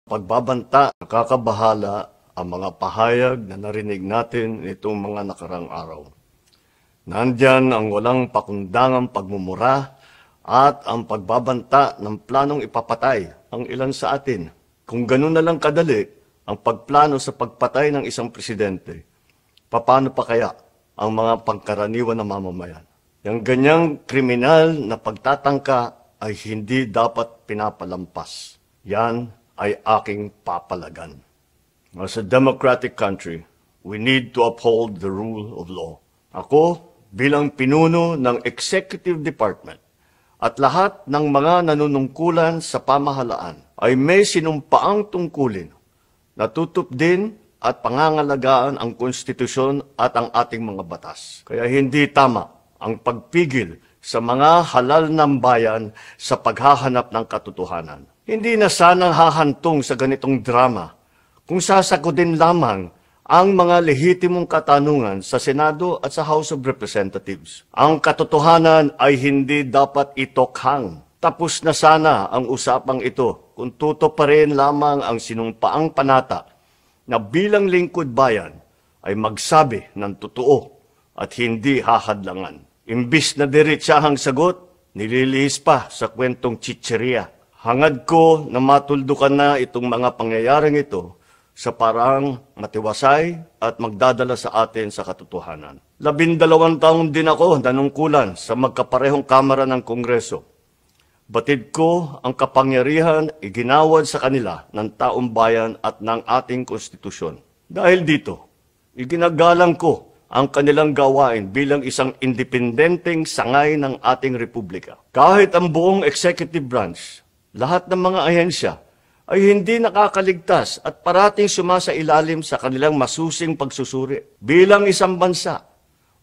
pagbabanta, nakakabahala ang mga pahayag na narinig natin nitong mga nakarang araw. Nandyan ang walang pakundangang pagmumura at ang pagbabanta ng planong ipapatay ang ilan sa atin. Kung ganun na lang kadali ang pagplano sa pagpatay ng isang presidente, paano pa kaya ang mga pangkaraniwan na mamamayan? Yung ganyang kriminal na pagtatangka ay hindi dapat pinapalampas. Yan ay aking papalagan. As a democratic country, we need to uphold the rule of law. Ako, bilang pinuno ng Executive Department at lahat ng mga nanunungkulan sa pamahalaan ay may sinumpaang tungkulin na tutupdin at pangangalagaan ang konstitusyon at ang ating mga batas. Kaya hindi tama ang pagpigil sa mga halal ng bayan sa paghahanap ng katotohanan. Hindi na sanang hahantong sa ganitong drama kung sasagutin lamang ang mga lehitimong katanungan sa Senado at sa House of Representatives. Ang katotohanan ay hindi dapat itokhang. Tapos na sana ang usapang ito kung tutuparin lamang ang sinumpaang panata na bilang lingkod bayan ay magsabi ng totoo at hindi hahadlangan. Imbis na diretsahang sagot, nililihis pa sa kwentong chicheria. Hangad ko na matuldukan na itong mga pangyayaring ito sa parang matiwasay at magdadala sa atin sa katotohanan. 12 taon din ako nanungkulan sa magkaparehong kamara ng Kongreso. Batid ko ang kapangyarihan iginawad sa kanila ng taong bayan at ng ating konstitusyon. Dahil dito, iginagalang ko ang kanilang gawain bilang isang independenteng sangay ng ating republika. Kahit ang buong executive branch, lahat ng mga ahensya ay hindi nakakaligtas at parating sumasailalim sa kanilang masusing pagsusuri. Bilang isang bansa,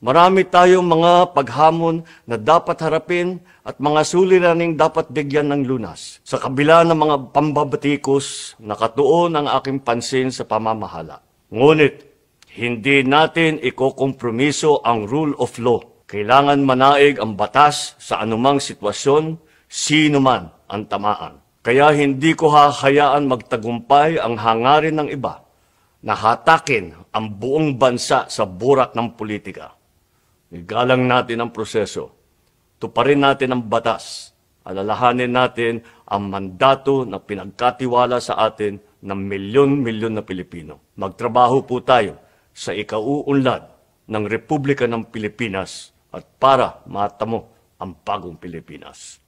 marami tayong mga paghamon na dapat harapin at mga suliraning dapat bigyan ng lunas. Sa kabila ng mga pambabatikos, nakatuon ang aking pansin sa pamamahala. Ngunit, hindi natin ikokompromiso ang rule of law. Kailangan manaig ang batas sa anumang sitwasyon, sino man ang tamaan. Kaya hindi ko hahayaan magtagumpay ang hangarin ng iba na hatakin ang buong bansa sa burak ng politika. Igalang natin ang proseso. Tuparin natin ang batas. Alalahanin natin ang mandato na pinagkatiwala sa atin ng milyon-milyon na Pilipino. Magtrabaho po tayo sa ikauunlad ng Republika ng Pilipinas at para matamo ang bagong Pilipinas.